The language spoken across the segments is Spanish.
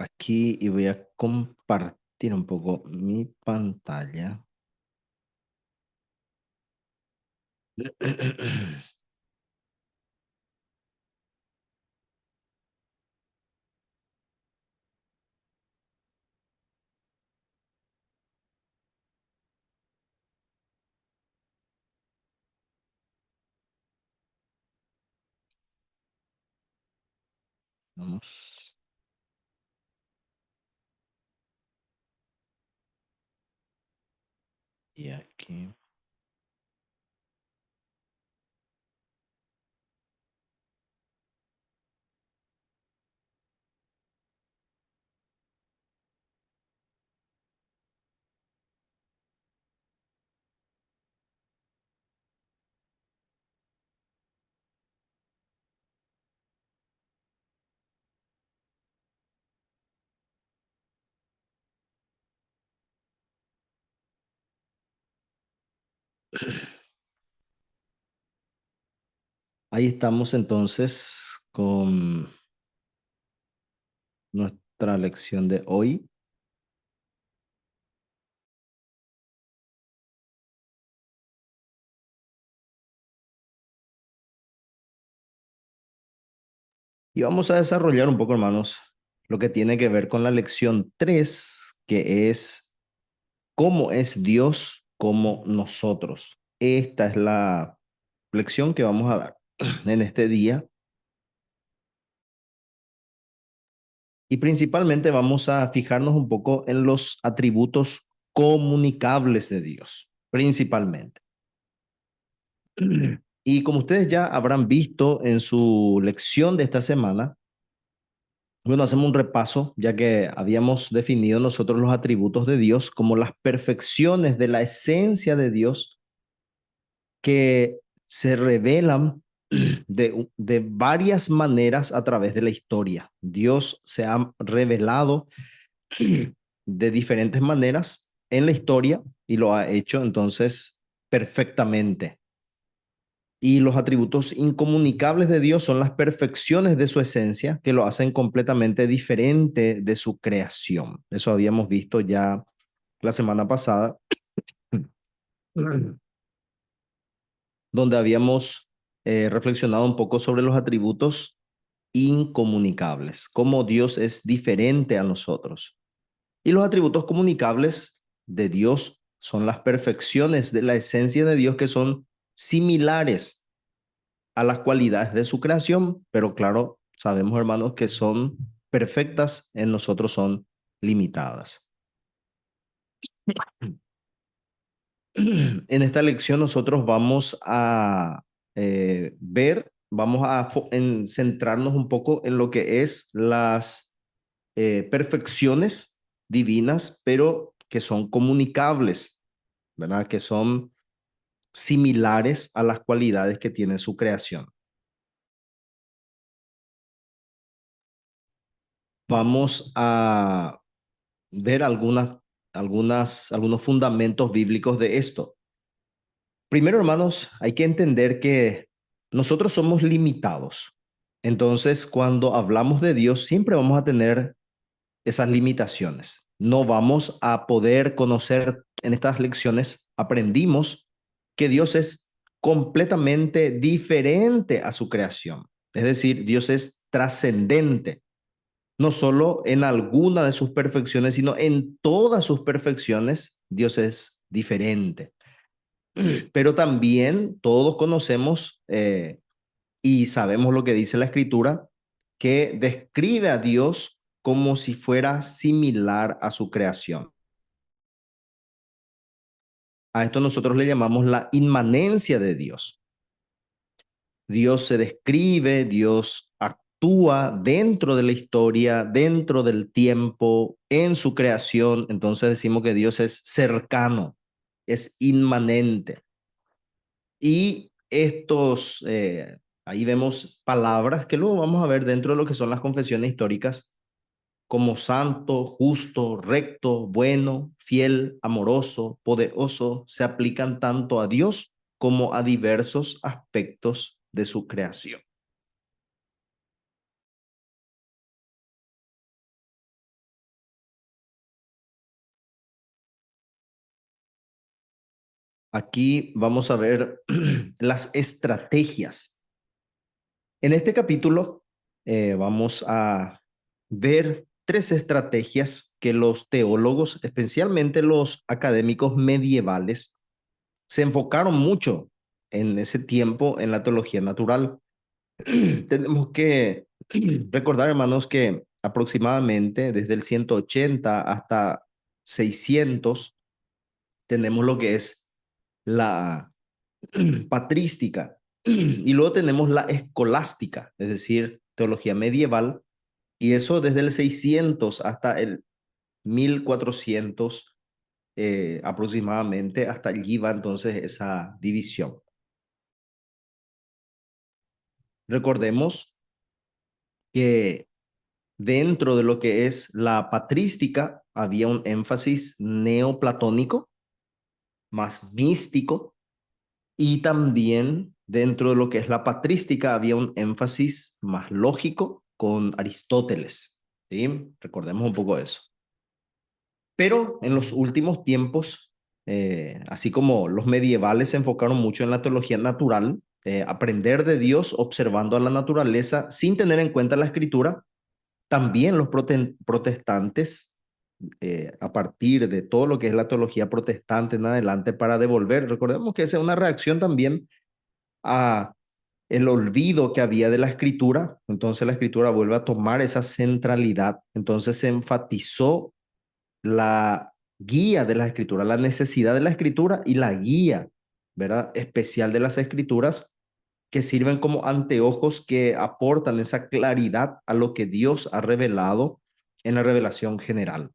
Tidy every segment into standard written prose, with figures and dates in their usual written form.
aquí y voy a compartir un poco mi pantalla. Vamos. Y aquí. Ahí estamos entonces con nuestra lección de hoy. Y vamos a desarrollar un poco, hermanos, lo que tiene que ver con la lección 3, que es cómo es Dios como nosotros. Esta es la lección que vamos a dar en este día. Y principalmente vamos a fijarnos un poco en los atributos comunicables de Dios, principalmente. Y como ustedes ya habrán visto en su lección de esta semana, bueno, hacemos un repaso, ya que habíamos definido nosotros los atributos de Dios como las perfecciones de la esencia de Dios que se revelan de varias maneras a través de la historia. Dios se ha revelado de diferentes maneras en la historia y lo ha hecho entonces perfectamente. Y los atributos incomunicables de Dios son las perfecciones de su esencia que lo hacen completamente diferente de su creación. Eso habíamos visto ya la semana pasada, donde habíamos reflexionado un poco sobre los atributos incomunicables, cómo Dios es diferente a nosotros. Y los atributos comunicables de Dios son las perfecciones de la esencia de Dios que son similares a las cualidades de su creación, pero claro, sabemos, hermanos, que son perfectas, en nosotros son limitadas. En esta lección nosotros vamos a centrarnos un poco en lo que es las perfecciones divinas, pero que son comunicables, ¿verdad? Que son similares a las cualidades que tiene su creación. Vamos a ver algunos fundamentos bíblicos de esto. Primero, hermanos, hay que entender que nosotros somos limitados. Entonces, cuando hablamos de Dios, siempre vamos a tener esas limitaciones. No vamos a poder conocer en estas lecciones, aprendimos que Dios es completamente diferente a su creación. Es decir, Dios es trascendente, no solo en alguna de sus perfecciones, sino en todas sus perfecciones, Dios es diferente. Pero también todos conocemos y sabemos lo que dice la Escritura, que describe a Dios como si fuera similar a su creación. A esto nosotros le llamamos la inmanencia de Dios. Dios se describe, Dios actúa dentro de la historia, dentro del tiempo, en su creación. Entonces decimos que Dios es cercano, es inmanente. Y ahí vemos palabras que luego vamos a ver dentro de lo que son las confesiones históricas, como santo, justo, recto, bueno, fiel, amoroso, poderoso, se aplican tanto a Dios como a diversos aspectos de su creación. Aquí vamos a ver las estrategias. En este capítulo vamos a ver tres estrategias que los teólogos, especialmente los académicos medievales, se enfocaron mucho en ese tiempo en la teología natural. Tenemos que recordar, hermanos, que aproximadamente desde el 180 hasta 600 tenemos lo que es la patrística y luego tenemos la escolástica, es decir, teología medieval, y eso desde el 600 hasta el 1400 aproximadamente, hasta allí va entonces esa división. Recordemos que dentro de lo que es la patrística había un énfasis neoplatónico, más místico, y también dentro de lo que es la patrística había un énfasis más lógico con Aristóteles. ¿Sí? Recordemos un poco eso. Pero en los últimos tiempos, así como los medievales se enfocaron mucho en la teología natural, aprender de Dios observando a la naturaleza sin tener en cuenta la escritura, también los protestantes, a partir de todo lo que es la teología protestante en adelante, para devolver, recordemos que esa es una reacción también a el olvido que había de la escritura, entonces la escritura vuelve a tomar esa centralidad, entonces se enfatizó la guía de la escritura, la necesidad de la escritura y la guía, ¿verdad? Especial de las escrituras que sirven como anteojos que aportan esa claridad a lo que Dios ha revelado en la revelación general.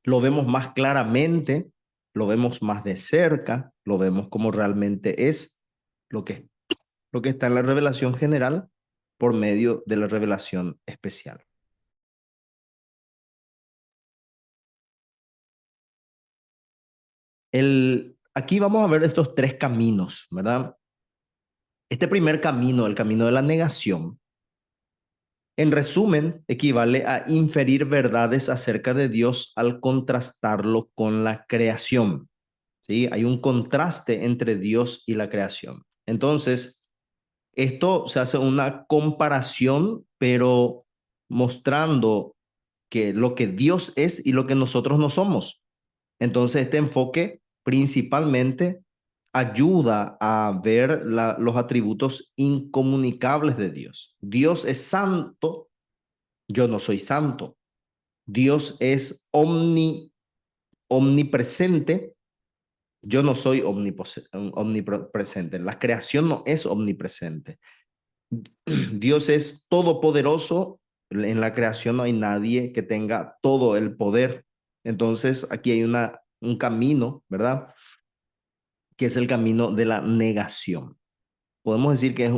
Lo vemos más claramente, lo vemos más de cerca, lo vemos como realmente es lo que, lo que está en la revelación general por medio de la revelación especial. Aquí vamos a ver estos tres caminos, ¿verdad? Este primer camino, el camino de la negación, en resumen, equivale a inferir verdades acerca de Dios al contrastarlo con la creación. ¿Sí? Hay un contraste entre Dios y la creación. Entonces, esto se hace una comparación, pero mostrando que lo que Dios es y lo que nosotros no somos. Entonces, este enfoque principalmente ayuda a ver los atributos incomunicables de Dios. Dios es santo, yo no soy santo. Dios es omnipresente, yo no soy omnipresente. La creación no es omnipresente. Dios es todopoderoso. En la creación no hay nadie que tenga todo el poder. Entonces, aquí hay un camino, ¿verdad? Que es el camino de la negación. Podemos decir que es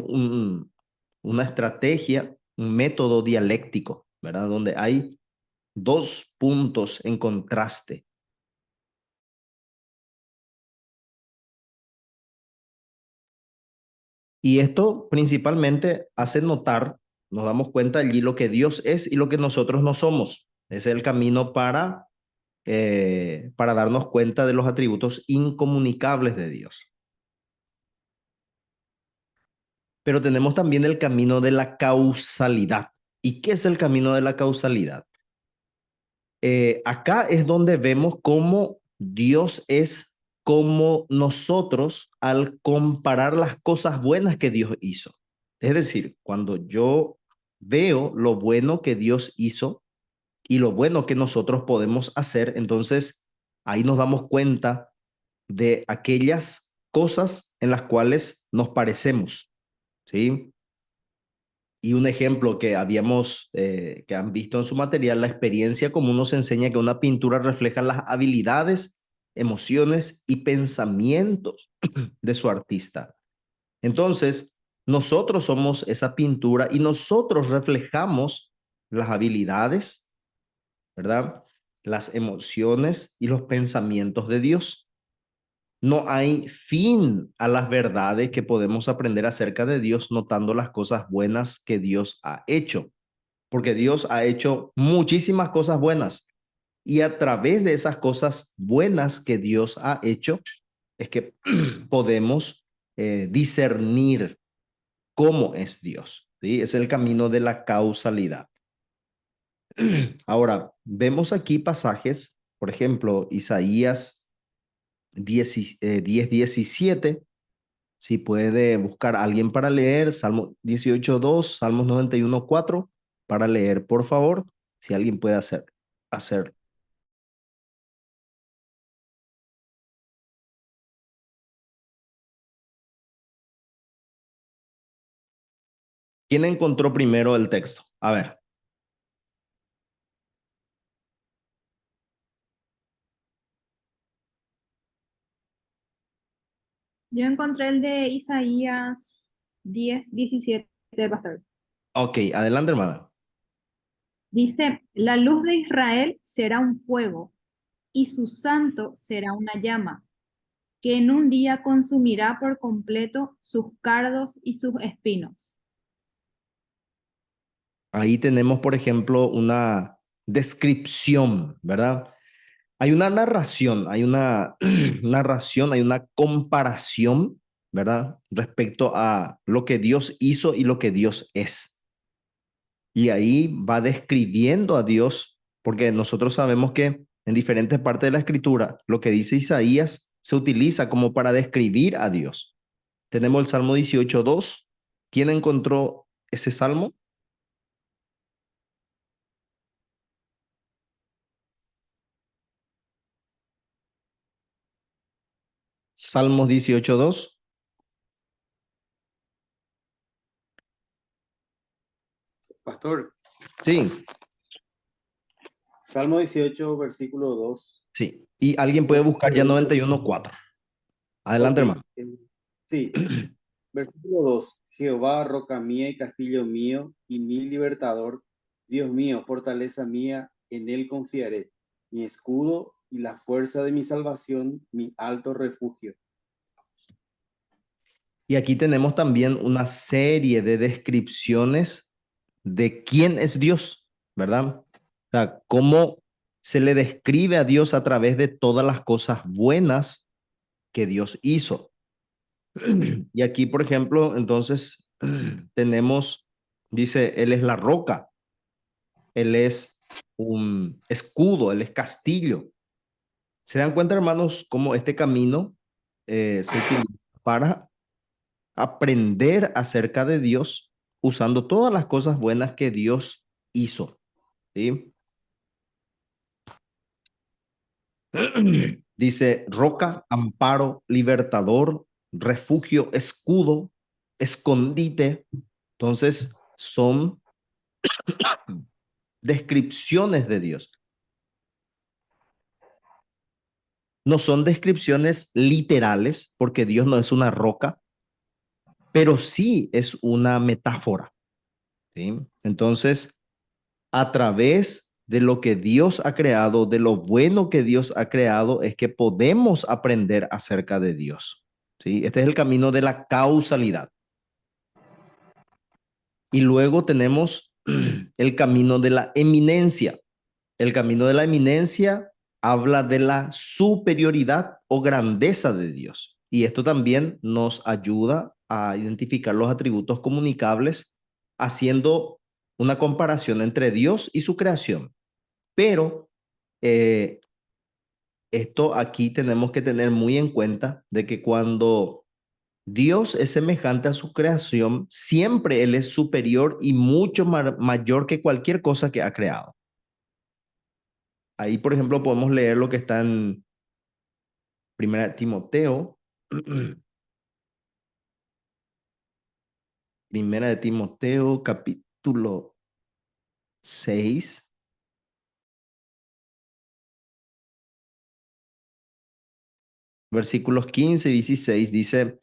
una estrategia, un método dialéctico, ¿verdad? Donde hay dos puntos en contraste. Y esto principalmente hace notar, nos damos cuenta allí lo que Dios es y lo que nosotros no somos. Ese es el camino para darnos cuenta de los atributos incomunicables de Dios. Pero tenemos también el camino de la causalidad. ¿Y qué es el camino de la causalidad? Acá es donde vemos cómo Dios es como nosotros al comparar las cosas buenas que Dios hizo. Es decir, cuando yo veo lo bueno que Dios hizo y lo bueno que nosotros podemos hacer, entonces ahí nos damos cuenta de aquellas cosas en las cuales nos parecemos, ¿sí? Y un ejemplo que han visto en su material, la experiencia común nos enseña que una pintura refleja las habilidades, emociones y pensamientos de su artista. Entonces, nosotros somos esa pintura y nosotros reflejamos las habilidades, ¿verdad? Las emociones y los pensamientos de Dios. No hay fin a las verdades que podemos aprender acerca de Dios notando las cosas buenas que Dios ha hecho, porque Dios ha hecho muchísimas cosas buenas y a través de esas cosas buenas que Dios ha hecho, es que podemos discernir cómo es Dios, ¿sí? Es el camino de la causalidad. Ahora, vemos aquí pasajes, por ejemplo, Isaías 10:17. Si puede buscar a alguien para leer, Salmo 18:2, Salmos 91:4, para leer, por favor, si alguien puede hacer. ¿Quién encontró primero el texto? A ver. Yo encontré el de Isaías 10:17, pastor. Ok, adelante, hermana. Dice, la luz de Israel será un fuego y su santo será una llama, que en un día consumirá por completo sus cardos y sus espinos. Ahí tenemos, por ejemplo, una descripción, ¿verdad? Hay una narración, hay una narración, hay una comparación, ¿verdad? Respecto a lo que Dios hizo y lo que Dios es. Y ahí va describiendo a Dios, porque nosotros sabemos que en diferentes partes de la escritura, lo que dice Isaías se utiliza como para describir a Dios. Tenemos el Salmo 18:2. ¿Quién encontró ese salmo? Salmos 18:2. Pastor, Sí, Salmo 18, versículo 2. sí. Y alguien puede buscar ya 91:4. Ok, Adelante, hermano. sí, versículo 2. Jehová, roca mía y castillo mío, y mi libertador, Dios mío, fortaleza mía, en él confiaré, mi escudo y la fuerza de mi salvación, mi alto refugio. Y aquí tenemos también una serie de descripciones de quién es Dios, ¿verdad? O sea, cómo se le describe a Dios a través de todas las cosas buenas que Dios hizo. Y aquí, por ejemplo, entonces tenemos, dice, Él es la roca, Él es un escudo, Él es castillo. ¿Se dan cuenta, hermanos, cómo este camino se utiliza para aprender acerca de Dios usando todas las cosas buenas que Dios hizo? ¿Sí? Dice roca, amparo, libertador, refugio, escudo, escondite. Entonces, son descripciones de Dios. No son descripciones literales, porque Dios no es una roca, pero sí es una metáfora. ¿Sí? Entonces, a través de lo que Dios ha creado, de lo bueno que Dios ha creado, es que podemos aprender acerca de Dios. ¿Sí? Este es el camino de la causalidad. Y luego tenemos el camino de la eminencia. El camino de la eminencia habla de la superioridad o grandeza de Dios. Y esto también nos ayuda a identificar los atributos comunicables haciendo una comparación entre Dios y su creación. Pero eh, esto aquí tenemos que tener muy en cuenta de que cuando Dios es semejante a su creación, siempre Él es superior y mucho mayor que cualquier cosa que ha creado. Ahí, por ejemplo, podemos leer lo que está en Primera de Timoteo, Primera de Timoteo, capítulo 6, versículos 15 y 16, dice,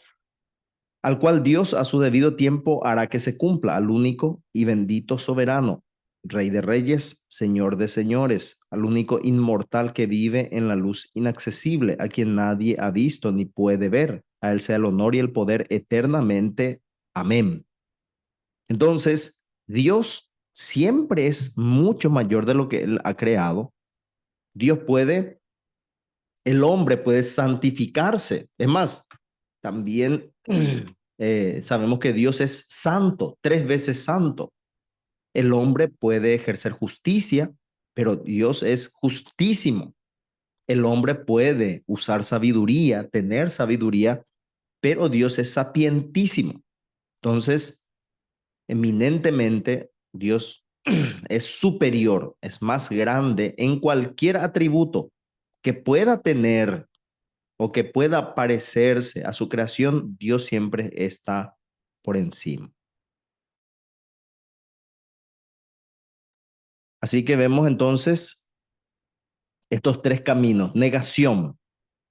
al cual Dios a su debido tiempo hará que se cumpla al único y bendito soberano, Rey de reyes, Señor de señores, al único inmortal que vive en la luz inaccesible, a quien nadie ha visto ni puede ver. A él sea el honor y el poder eternamente. Amén. Entonces, Dios siempre es mucho mayor de lo que Él ha creado. Dios puede el hombre puede santificarse. Es más, también sabemos que Dios es santo, 3 veces santo. El hombre puede ejercer justicia, pero Dios es justísimo. El hombre puede usar sabiduría, tener sabiduría, pero Dios es sapientísimo. Entonces, eminentemente, Dios es superior, es más grande en cualquier atributo que pueda tener o que pueda parecerse a su creación. Dios siempre está por encima. Así que vemos entonces estos 3 caminos. Negación.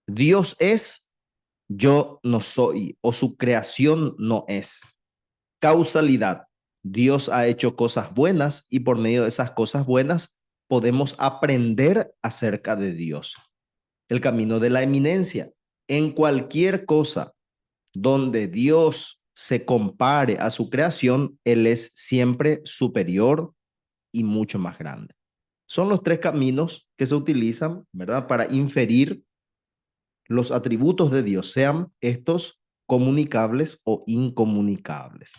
Dios es, yo no soy, o su creación no es. Causalidad. Dios ha hecho cosas buenas y por medio de esas cosas buenas podemos aprender acerca de Dios. El camino de la eminencia. En cualquier cosa donde Dios se compare a su creación, Él es siempre superior y mucho más grande. Son los 3 caminos que se utilizan, ¿verdad?, para inferir los atributos de Dios, sean estos comunicables o incomunicables.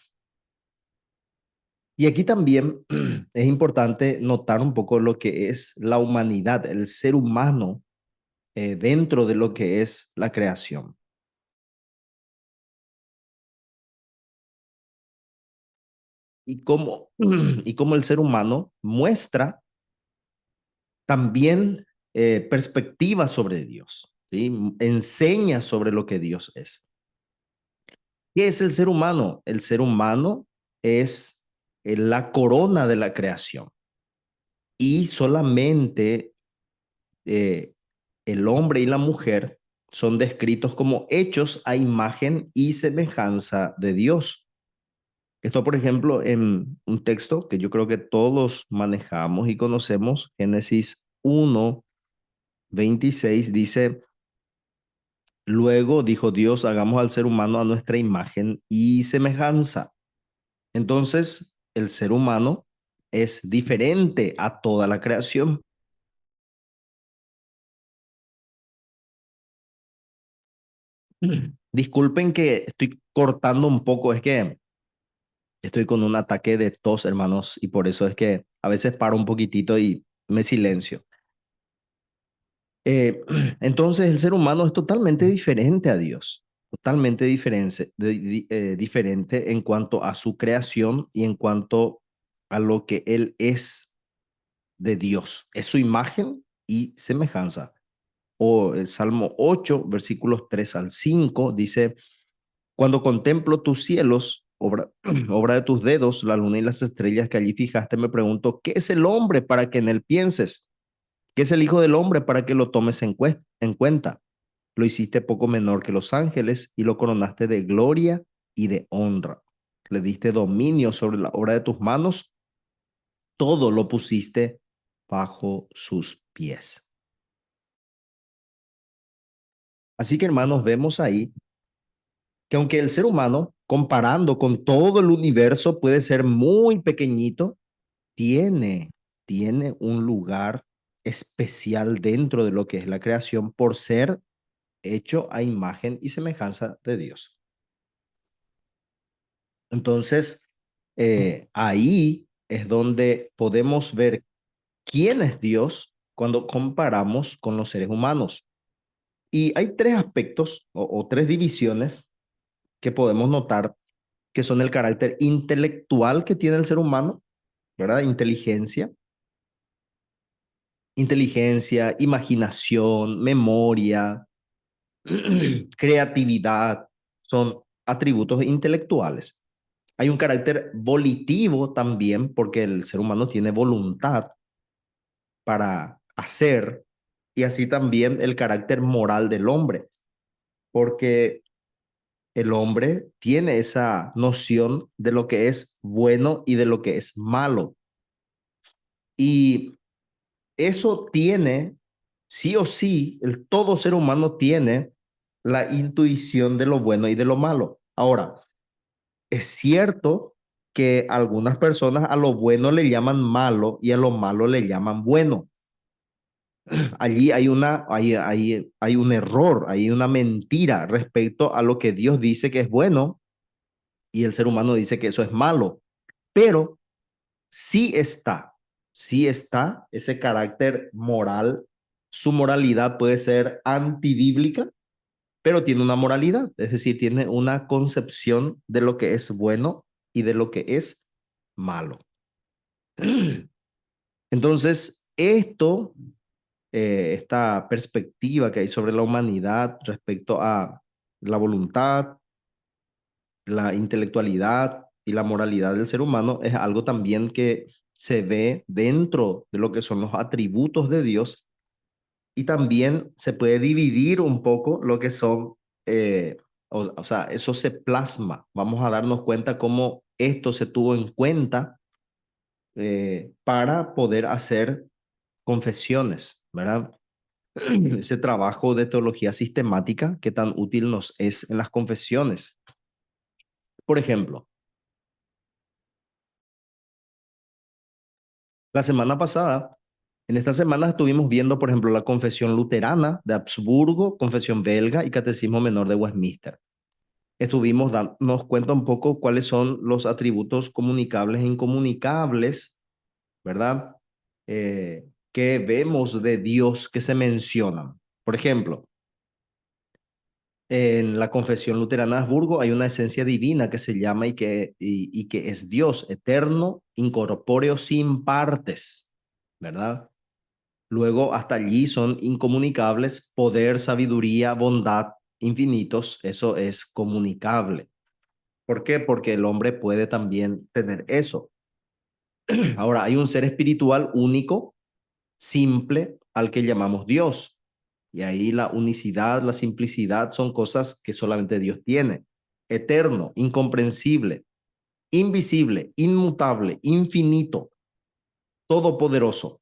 Y aquí también es importante notar un poco lo que es la humanidad, el ser humano dentro de lo que es la creación. Y cómo el ser humano muestra también perspectivas sobre Dios, ¿sí? Enseña sobre lo que Dios es. ¿Qué es el ser humano? El ser humano es la corona de la creación y solamente eh, el hombre y la mujer son descritos como hechos a imagen y semejanza de Dios. Esto, por ejemplo, en un texto que yo creo que todos manejamos y conocemos, Génesis 1:26 dice: luego dijo Dios, hagamos al ser humano a nuestra imagen y semejanza. Entonces, el ser humano es diferente a toda la creación. Disculpen que estoy cortando un poco, es que estoy con un ataque de tos, hermanos, y por eso es que a veces paro un poquitito y me silencio. Eh, entonces, el ser humano es totalmente diferente a Dios, totalmente diferente en cuanto a su creación y en cuanto a lo que Él es de Dios. Es su imagen y semejanza. O el Salmo 8, versículos 3 al 5, dice: cuando contemplo tus cielos, obra, obra de tus dedos, la luna y las estrellas que allí fijaste, me pregunto, ¿qué es el hombre para que en él pienses? ¿Qué es el hijo del hombre para que lo tomes en cuenta? Lo hiciste poco menor que los ángeles y lo coronaste de gloria y de honra. Le diste dominio sobre la obra de tus manos, todo lo pusiste bajo sus pies. Así que, hermanos, vemos ahí que aunque el ser humano, comparando con todo el universo, puede ser muy pequeñito, tiene, tiene un lugar especial dentro de lo que es la creación por ser hecho a imagen y semejanza de Dios. Entonces, ahí es donde podemos ver quién es Dios cuando comparamos con los seres humanos. Y hay 3 aspectos o 3 divisiones que podemos notar, que son el carácter intelectual que tiene el ser humano, ¿verdad? Inteligencia, imaginación, memoria, creatividad, son atributos intelectuales. Hay un carácter volitivo también, porque el ser humano tiene voluntad para hacer, y así también el carácter moral del hombre, porque el hombre tiene esa noción de lo que es bueno y de lo que es malo. Y eso tiene, sí o sí, todo ser humano tiene la intuición de lo bueno y de lo malo. Ahora, es cierto que algunas personas a lo bueno le llaman malo y a lo malo le llaman bueno. allí hay un error, hay una mentira respecto a lo que Dios dice que es bueno y el ser humano dice que eso es malo. Pero sí está ese carácter moral. Su moralidad puede ser antibíblica, pero tiene una moralidad, es decir, tiene una concepción de lo que es bueno y de lo que es malo. Entonces, esta perspectiva que hay sobre la humanidad respecto a la voluntad, la intelectualidad y la moralidad del ser humano es algo también que se ve dentro de lo que son los atributos de Dios, y también se puede dividir un poco lo que son, o sea, eso se plasma. Vamos a darnos cuenta cómo esto se tuvo en cuenta para poder hacer confesiones, ¿verdad? Ese trabajo de teología sistemática que tan útil nos es en las confesiones. Por ejemplo, la semana pasada, en esta semana estuvimos viendo, por ejemplo, la confesión luterana de Habsburgo, confesión belga y catecismo menor de Westminster. Nos cuenta un poco cuáles son los atributos comunicables e incomunicables, ¿verdad? Que vemos de Dios que se mencionan. Por ejemplo, en la confesión luterana de Habsburgo hay una esencia divina que se llama y que es Dios, eterno, incorpóreo, sin partes, ¿verdad? Luego, hasta allí son incomunicables poder, sabiduría, bondad, infinitos. Eso es comunicable. ¿Por qué? Porque el hombre puede también tener eso. Ahora, hay un ser espiritual único, simple, al que llamamos Dios. Y ahí la unicidad, la simplicidad son cosas que solamente Dios tiene. Eterno, incomprensible, invisible, inmutable, infinito, todopoderoso.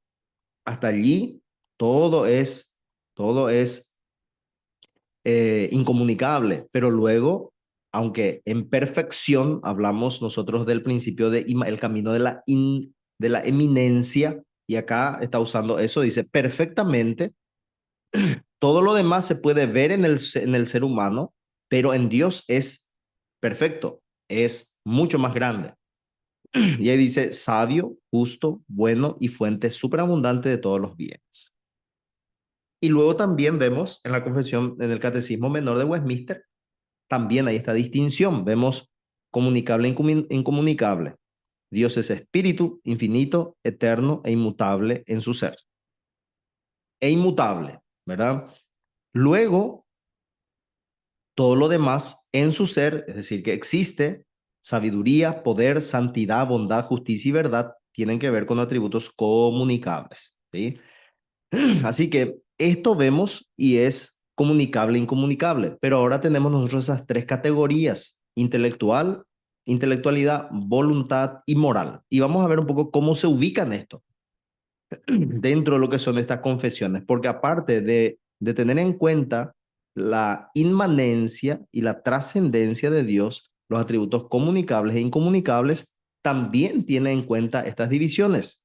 Hasta allí todo es incomunicable, pero luego, aunque en perfección, hablamos nosotros del principio el camino de la eminencia, y acá está usando eso, dice perfectamente, todo lo demás se puede ver en el ser humano, pero en Dios es perfecto, es mucho más grande. Y ahí dice sabio, justo, bueno y fuente superabundante de todos los bienes. Y luego también vemos en la confesión, en el catecismo menor de Westminster, también hay esta distinción. Vemos comunicable e incomunicable. Dios es espíritu, infinito, eterno e inmutable en su ser. E inmutable, ¿verdad? Luego, todo lo demás en su ser, es decir, que existe, sabiduría, poder, santidad, bondad, justicia y verdad, tienen que ver con atributos comunicables, ¿sí? Así que esto vemos y es comunicable e incomunicable, pero ahora tenemos nosotros esas tres categorías: intelectual, intelectualidad, voluntad y moral. Y vamos a ver un poco cómo se ubican esto dentro de lo que son estas confesiones, porque aparte de tener en cuenta la inmanencia y la trascendencia de Dios, los atributos comunicables e incomunicables, también tiene en cuenta estas divisiones.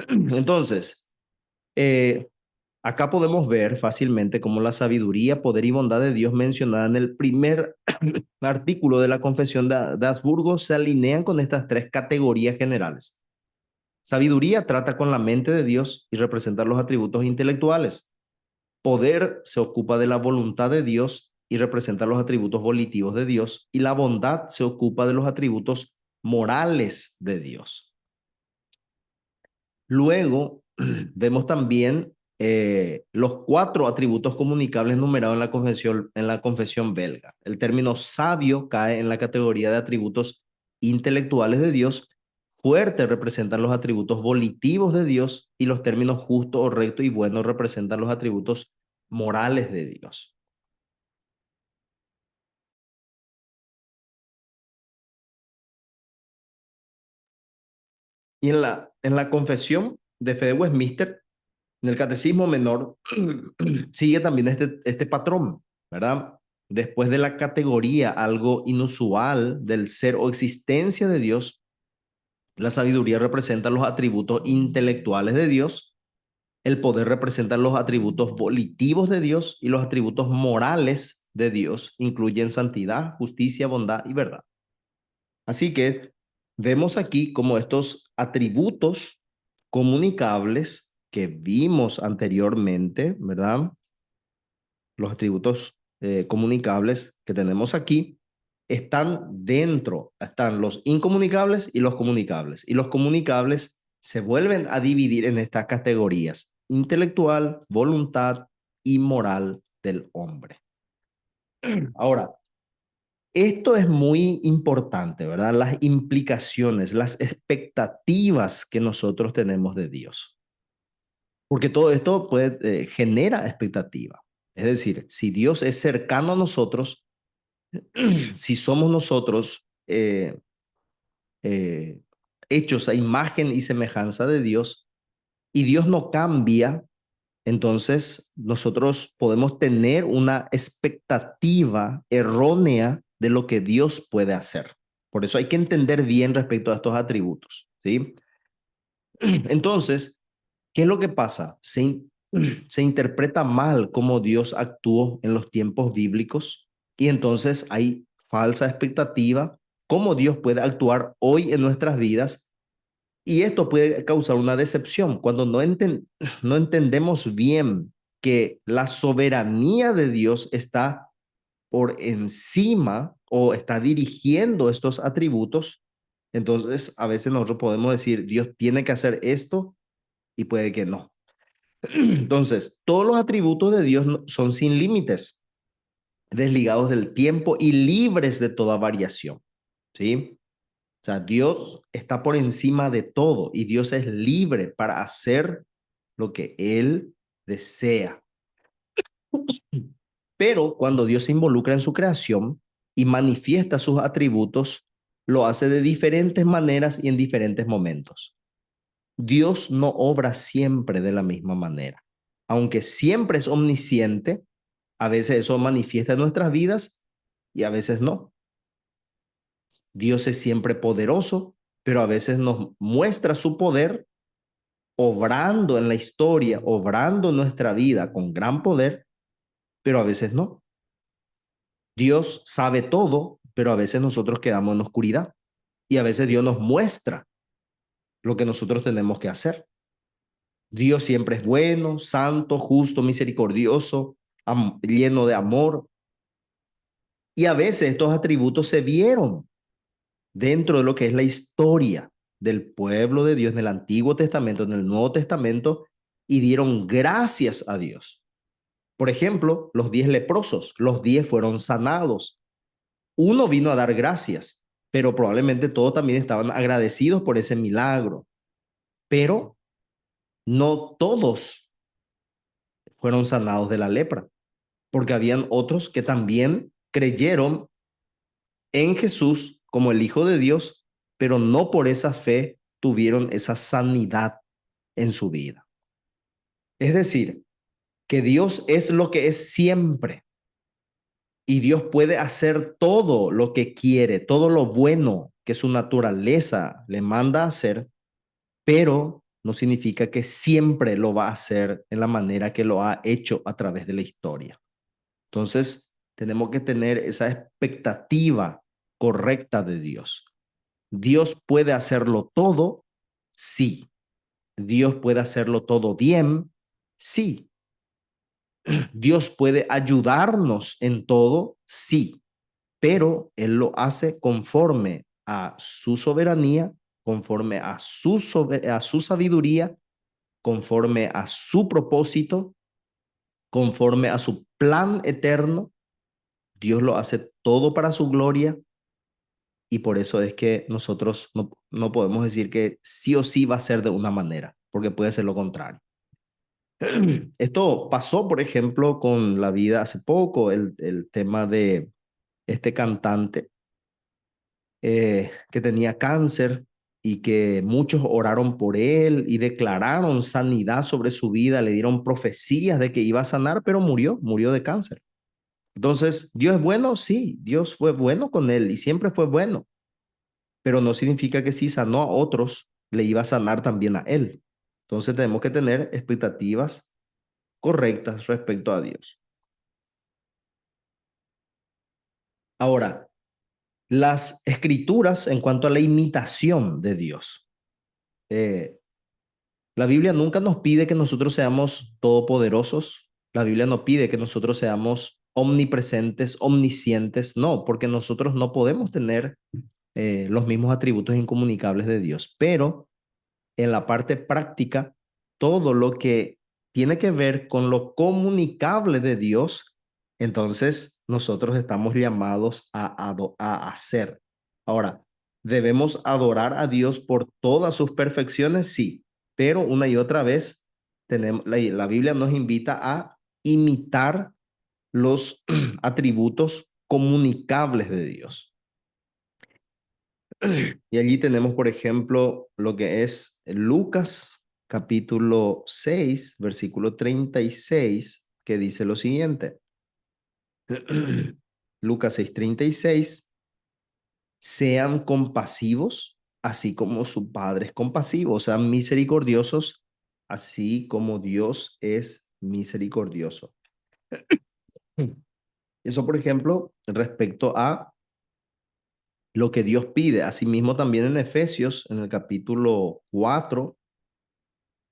Entonces, eh, acá podemos ver fácilmente cómo la sabiduría, poder y bondad de Dios mencionada en el primer artículo de la Confesión de Habsburgo se alinean con estas tres categorías generales. Sabiduría trata con la mente de Dios y representa los atributos intelectuales. Poder se ocupa de la voluntad de Dios y representa los atributos volitivos de Dios. Y la bondad se ocupa de los atributos morales de Dios. Luego, vemos también los cuatro atributos comunicables numerados en la confesión belga. El término sabio cae en la categoría de atributos intelectuales de Dios. Fuerte representan los atributos volitivos de Dios, y los términos justo o recto y bueno representan los atributos morales de Dios. Y en la confesión de fe de Westminster, en el catecismo menor, sigue también este patrón, ¿verdad? Después de la categoría algo inusual del ser o existencia de Dios, la sabiduría representa los atributos intelectuales de Dios. El poder representa los atributos volitivos de Dios y los atributos morales de Dios incluyen santidad, justicia, bondad y verdad. Así que vemos aquí como estos atributos comunicables que vimos anteriormente, ¿verdad? Los atributos comunicables que tenemos aquí están dentro, están los incomunicables y los comunicables. Y los comunicables se vuelven a dividir en estas categorías: intelectual, voluntad y moral del hombre. Ahora, esto es muy importante, ¿verdad? Las implicaciones, las expectativas que nosotros tenemos de Dios. Porque todo esto genera expectativa. Es decir, si Dios es cercano a nosotros, si somos nosotros eh, hechos a imagen y semejanza de Dios, y Dios no cambia, entonces nosotros podemos tener una expectativa errónea de lo que Dios puede hacer. Por eso hay que entender bien respecto a estos atributos, ¿sí? Entonces, ¿qué es lo que pasa? Se interpreta mal cómo Dios actuó en los tiempos bíblicos y entonces hay falsa expectativa cómo Dios puede actuar hoy en nuestras vidas, y esto puede causar una decepción cuando no entendemos bien que la soberanía de Dios está por encima o está dirigiendo estos atributos. Entonces, a veces nosotros podemos decir, Dios tiene que hacer esto y puede que no. Entonces, todos los atributos de Dios son sin límites, desligados del tiempo y libres de toda variación, ¿sí? O sea, Dios está por encima de todo y Dios es libre para hacer lo que Él desea. Pero cuando Dios se involucra en su creación y manifiesta sus atributos, lo hace de diferentes maneras y en diferentes momentos. Dios no obra siempre de la misma manera. Aunque siempre es omnisciente, a veces eso manifiesta en nuestras vidas y a veces no. Dios es siempre poderoso, pero a veces nos muestra su poder obrando en la historia, obrando en nuestra vida con gran poder, pero a veces no. Dios sabe todo, pero a veces nosotros quedamos en oscuridad y a veces Dios nos muestra lo que nosotros tenemos que hacer. Dios siempre es bueno, santo, justo, misericordioso, lleno de amor. Y a veces estos atributos se vieron dentro de lo que es la historia del pueblo de Dios en el Antiguo Testamento, en el Nuevo Testamento, y dieron gracias a Dios. Por ejemplo, los 10 leprosos, los 10 fueron sanados. Uno vino a dar gracias, pero probablemente todos también estaban agradecidos por ese milagro. Pero no todos fueron sanados de la lepra, porque habían otros que también creyeron en Jesús como el Hijo de Dios, pero no por esa fe tuvieron esa sanidad en su vida. Es decir, que Dios es lo que es siempre y Dios puede hacer todo lo que quiere, todo lo bueno que su naturaleza le manda a hacer, pero no significa que siempre lo va a hacer en la manera que lo ha hecho a través de la historia. Entonces, tenemos que tener esa expectativa correcta de Dios. Dios puede hacerlo todo, sí. Dios puede hacerlo todo bien, sí. Dios puede ayudarnos en todo, sí. Pero Él lo hace conforme a su soberanía, conforme a su sabiduría, conforme a su propósito, conforme a su plan eterno. Dios lo hace todo para su gloria. Y por eso es que nosotros no podemos decir que sí o sí va a ser de una manera, porque puede ser lo contrario. Esto pasó, por ejemplo, con la vida hace poco, el tema de este cantante que tenía cáncer y que muchos oraron por él y declararon sanidad sobre su vida, le dieron profecías de que iba a sanar, pero murió de cáncer. Entonces, ¿Dios es bueno? Sí, Dios fue bueno con él y siempre fue bueno, pero no significa que si sanó a otros, le iba a sanar también a él. Entonces tenemos que tener expectativas correctas respecto a Dios. Ahora, las escrituras en cuanto a la imitación de Dios. La Biblia nunca nos pide que nosotros seamos todopoderosos. La Biblia no pide que nosotros seamos omnipresentes, omniscientes. No, porque nosotros no podemos tener los mismos atributos incomunicables de Dios. Pero en la parte práctica, todo lo que tiene que ver con lo comunicable de Dios, entonces nosotros estamos llamados a hacer. Ahora, ¿debemos adorar a Dios por todas sus perfecciones? Sí, pero una y otra vez la Biblia nos invita a imitar los atributos comunicables de Dios. Y allí tenemos, por ejemplo, lo que es Lucas capítulo 6, versículo 36, que dice lo siguiente. Lucas 6:36, sean compasivos, así como su Padre es compasivo, sean misericordiosos, así como Dios es misericordioso. Eso, por ejemplo, respecto a lo que Dios pide. Asimismo, también en Efesios, en el capítulo 4,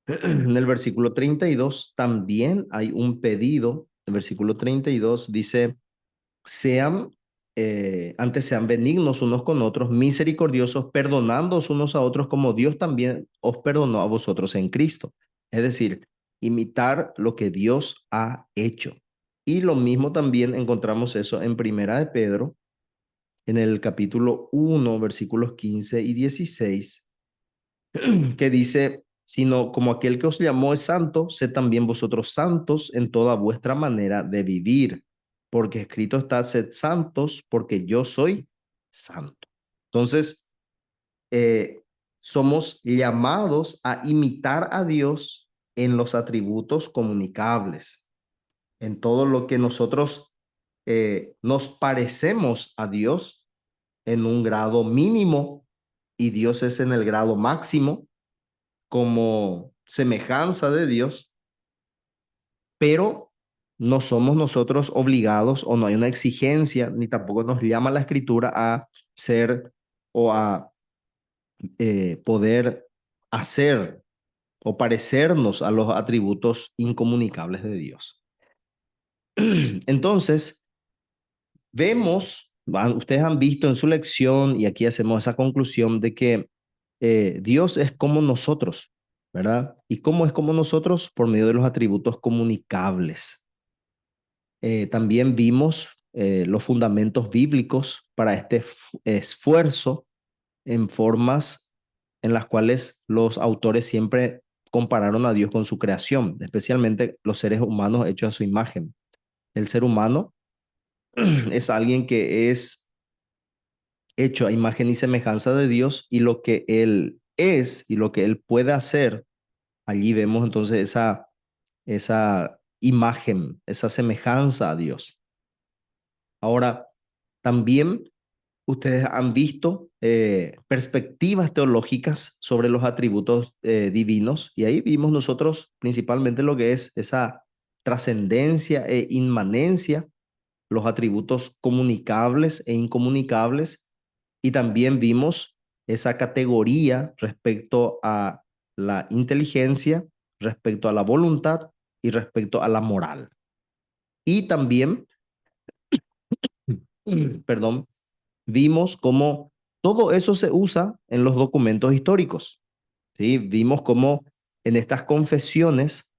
en el versículo 32 también hay un pedido. El versículo 32 dice, antes sean benignos unos con otros, misericordiosos, perdonándoos unos a otros como Dios también os perdonó a vosotros en Cristo. Es decir, imitar lo que Dios ha hecho. Y lo mismo también encontramos eso en Primera de Pedro, en el capítulo 1, versículos 15 y 16, que dice, sino como aquel que os llamó es santo, sed también vosotros santos en toda vuestra manera de vivir, porque escrito está, sed santos, porque yo soy santo. Entonces, somos llamados a imitar a Dios en los atributos comunicables, en todo lo que nosotros nos parecemos a Dios en un grado mínimo y Dios es en el grado máximo como semejanza de Dios, pero no somos nosotros obligados o no hay una exigencia, ni tampoco nos llama la escritura a ser o a poder hacer o parecernos a los atributos incomunicables de Dios. Entonces, vemos, ustedes han visto en su lección, y aquí hacemos esa conclusión de que Dios es como nosotros, ¿verdad? ¿Y cómo es como nosotros? Por medio de los atributos comunicables. También vimos los fundamentos bíblicos para este esfuerzo en formas en las cuales los autores siempre compararon a Dios con su creación, especialmente los seres humanos hechos a su imagen. El ser humano es alguien que es hecho a imagen y semejanza de Dios y lo que Él es y lo que Él puede hacer, allí vemos entonces esa imagen, esa semejanza a Dios. Ahora, también ustedes han visto perspectivas teológicas sobre los atributos divinos y ahí vimos nosotros principalmente lo que es esa trascendencia e inmanencia, los atributos comunicables e incomunicables y también vimos esa categoría respecto a la inteligencia, respecto a la voluntad y respecto a la moral. Y también, perdón, vimos cómo todo eso se usa en los documentos históricos. ¿Sí? Vimos cómo en estas confesiones,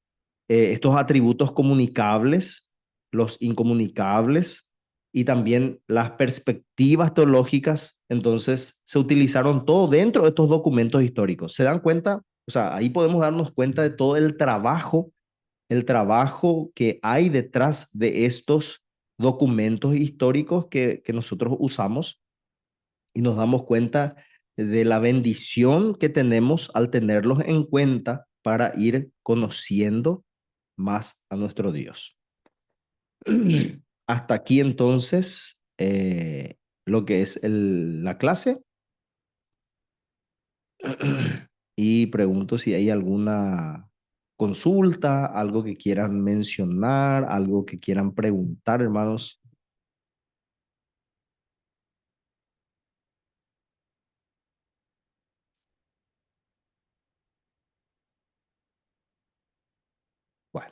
estos atributos comunicables, los incomunicables y también las perspectivas teológicas, entonces se utilizaron todo dentro de estos documentos históricos. ¿Se dan cuenta? O sea, ahí podemos darnos cuenta de todo el trabajo que hay detrás de estos documentos históricos que nosotros usamos y nos damos cuenta de la bendición que tenemos al tenerlos en cuenta para ir conociendo más a nuestro Dios. Hasta aquí entonces lo que es la clase. y pregunto si hay alguna consulta, algo que quieran mencionar, algo que quieran preguntar, hermanos.